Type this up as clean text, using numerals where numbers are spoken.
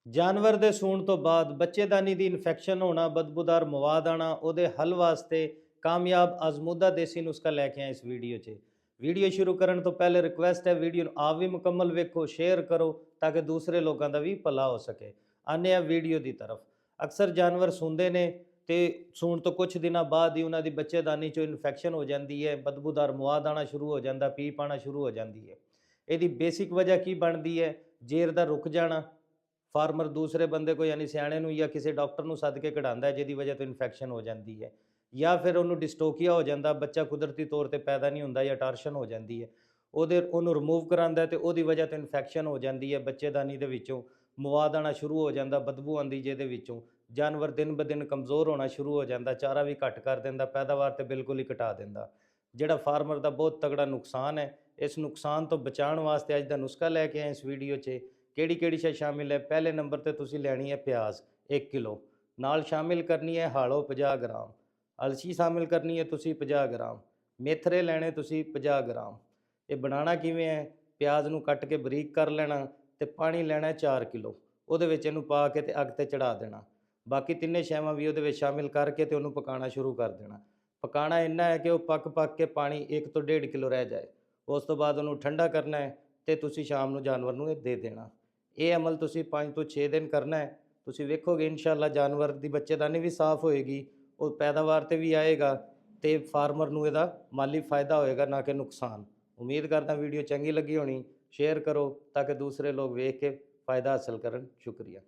ਜਾਨਵਰ ਦੇ ਸੂਣ ਤੋਂ ਬਾਅਦ ਬੱਚੇਦਾਨੀ ਦੀ ਇਨਫੈਕਸ਼ਨ ਹੋਣਾ, ਬਦਬੂਦਾਰ ਮਵਾਦ ਆਣਾ, ਉਹਦੇ ਹੱਲ ਵਾਸਤੇ ਕਾਮਯਾਬ ਆਜ਼ਮੂਦਾ ਦੇਸੀ ਨੁਸਖਾ ਲੈ ਕੇ ਆਏ ਇਸ ਵੀਡੀਓ 'ਚ। ਵੀਡੀਓ ਸ਼ੁਰੂ ਕਰਨ ਤੋਂ ਪਹਿਲੇ ਰਿਕੁਐਸਟ ਹੈ, ਵੀਡੀਓ ਨੂੰ ਆਪ ਵੀ ਮੁਕੰਮਲ ਵੇਖੋ, ਸ਼ੇਅਰ ਕਰੋ ਤਾਂ ਕਿ ਦੂਸਰੇ ਲੋਕਾਂ ਦਾ ਵੀ ਭਲਾ ਹੋ ਸਕੇ। ਆਨੇ ਆ ਵੀਡੀਓ ਦੀ ਤਰਫ। ਅਕਸਰ ਜਾਨਵਰ ਸੂੰਦੇ ਨੇ ਤੇ ਸੂਣ ਤੋਂ ਕੁਝ ਦਿਨਾਂ ਬਾਅਦ ਹੀ ਉਹਨਾਂ ਦੀ ਬੱਚੇਦਾਨੀ 'ਚੋਂ ਇਨਫੈਕਸ਼ਨ ਹੋ ਜਾਂਦੀ ਹੈ, ਬਦਬੂਦਾਰ ਮਵਾਦ ਆਣਾ ਸ਼ੁਰੂ ਹੋ ਜਾਂਦਾ, ਪੀਪ ਆਉਣਾ ਸ਼ੁਰੂ ਹੋ ਜਾਂਦੀ ਹੈ। ਇਹਦੀ ਬੇਸਿਕ ਵਜ੍ਹਾ ਕੀ ਬਣਦੀ ਹੈ? ਜੇਰ ਦਾ ਰੁਕ ਜਾਣਾ। ਫਾਰਮਰ ਦੂਸਰੇ ਬੰਦੇ को यानी ਸਿਆਣੇ ਨੂੰ ਜਾਂ ਕਿਸੇ ਡਾਕਟਰ ਨੂੰ ਸੱਦ ਕੇ ਕਢਾਉਂਦਾ, ਜਿਹਦੀ ਵਜ੍ਹਾ ਤੋਂ ਇਨਫੈਕਸ਼ਨ ਹੋ ਜਾਂਦੀ ਹੈ। ਜਾਂ ਫਿਰ ਉਹਨੂੰ ਡਿਸਟੋਕੀਆ ਹੋ ਜਾਂਦਾ, ਬੱਚਾ ਕੁਦਰਤੀ ਤੌਰ ਤੇ ਪੈਦਾ ਨਹੀਂ ਹੁੰਦਾ ਜਾਂ ਟਾਰਸ਼ਨ ਹੋ ਜਾਂਦੀ ਹੈ। ਉਹਨੂੰ ਰਿਮੂਵ ਕਰਾਉਂਦਾ ਤੇ ਉਹਦੀ ਵਜ੍ਹਾ ਤੋਂ ਇਨਫੈਕਸ਼ਨ ਹੋ ਜਾਂਦੀ ਹੈ, ਬੱਚੇਦਾਨੀ ਦੇ ਵਿੱਚੋਂ ਮਵਾਦ ਆਉਣਾ ਸ਼ੁਰੂ ਹੋ ਜਾਂਦਾ, ਬਦਬੂ ਆਉਂਦੀ ਜਿਹਦੇ ਵਿੱਚੋਂ। ਜਾਨਵਰ ਦਿਨ ਬ ਦਿਨ ਕਮਜ਼ੋਰ ਹੋਣਾ ਸ਼ੁਰੂ ਹੋ ਜਾਂਦਾ, ਚਾਰਾ ਵੀ ਘੱਟ ਕਰ ਦਿੰਦਾ, ਪੈਦਾਵਾਰ ਤੇ ਬਿਲਕੁਲ ਹੀ ਘਟਾ ਦਿੰਦਾ, ਜਿਹੜਾ ਫਾਰਮਰ ਦਾ ਬਹੁਤ ਤਗੜਾ ਨੁਕਸਾਨ ਹੈ। ਇਸ ਨੁਕਸਾਨ ਤੋਂ ਬਚਾਉਣ ਵਾਸਤੇ ਅੱਜ ਦਾ ਨੁਸਖਾ ਲੈ ਕੇ ਆਏ ਇਸ ਵੀਡੀਓ 'ਚ। ਕਿਹੜੀ ਸ਼ੈ ਸ਼ਾਮਿਲ ਹੈ? ਪਹਿਲੇ ਨੰਬਰ ਤੇ ਤੁਸੀਂ ਲੈਣੀ ਹੈ ਪਿਆਜ਼ 1 ਕਿਲੋ, ਨਾਲ ਸ਼ਾਮਿਲ ਕਰਨੀ ਹੈ ਹਾਲੋ 50 ਗ੍ਰਾਮ, ਅਲਸੀ ਸ਼ਾਮਿਲ ਕਰਨੀ ਹੈ ਤੁਸੀਂ 50 ਗ੍ਰਾਮ, ਮੇਥਰੇ ਲੈਣੇ ਤੁਸੀਂ 50 ਗ੍ਰਾਮ। ਇਹ ਬਣਾਉਣਾ ਕਿਵੇਂ ਹੈ? ਪਿਆਜ਼ ਨੂੰ ਕੱਟ ਕੇ ਬਰੀਕ ਕਰ ਲੈਣਾ ਤੇ ਪਾਣੀ ਲੈਣਾ 4 ਕਿਲੋ, ਉਹਦੇ ਵਿੱਚ ਇਹਨੂੰ ਪਾ ਕੇ ਤੇ ਅੱਗ ਤੇ ਚੜਾ ਦੇਣਾ। ਬਾਕੀ ਤਿੰਨੇ ਸ਼ੈਵਾਂ ਵੀ ਉਹਦੇ ਵਿੱਚ ਸ਼ਾਮਿਲ ਕਰਕੇ ਤੇ ਉਹਨੂੰ ਪਕਾਉਣਾ ਸ਼ੁਰੂ ਕਰ ਦੇਣਾ। ਪਕਾਉਣਾ ਇੰਨਾ ਹੈ ਕਿ ਉਹ ਪੱਕ ਕੇ ਪਾਣੀ 1 ਤੋਂ 1.5 ਕਿਲੋ ਰਹਿ ਜਾਏ। ਉਸ ਤੋਂ ਬਾਅਦ ਉਹਨੂੰ ਠੰਡਾ ਕਰਨਾ ਹੈ ਤੇ ਤੁਸੀਂ ਸ਼ਾਮ ਨੂੰ ਜਾਨਵਰ ਨੂੰ ਇਹ ਦੇ ਦੇਣਾ। ਇਹ ਅਮਲ ਤੁਸੀਂ 5 ਤੋਂ 6 ਦਿਨ ਕਰਨਾ ਹੈ। ਤੁਸੀਂ ਵੇਖੋਗੇ ਇਨਸ਼ਾਅੱਲਾ ਜਾਨਵਰ ਦੀ ਬੱਚੇਦਾਨੀ ਵੀ ਸਾਫ਼ ਹੋਏਗੀ, ਉਹ ਪੈਦਾਵਾਰ ਤੇ ਵੀ ਆਏਗਾ ਤੇ ਫਾਰਮਰ ਨੂੰ ਇਹਦਾ ਮਾਲੀ ਫਾਇਦਾ ਹੋਏਗਾ, ਨਾ ਕਿ ਨੁਕਸਾਨ। ਉਮੀਦ ਕਰਦਾ ਵੀਡੀਓ ਚੰਗੀ ਲੱਗੀ ਹੋਣੀ। ਸ਼ੇਅਰ ਕਰੋ ਤਾਂ ਕਿ ਦੂਸਰੇ ਲੋਕ ਵੇਖ ਕੇ फ़ायदा हासिल करन। शुक्रिया।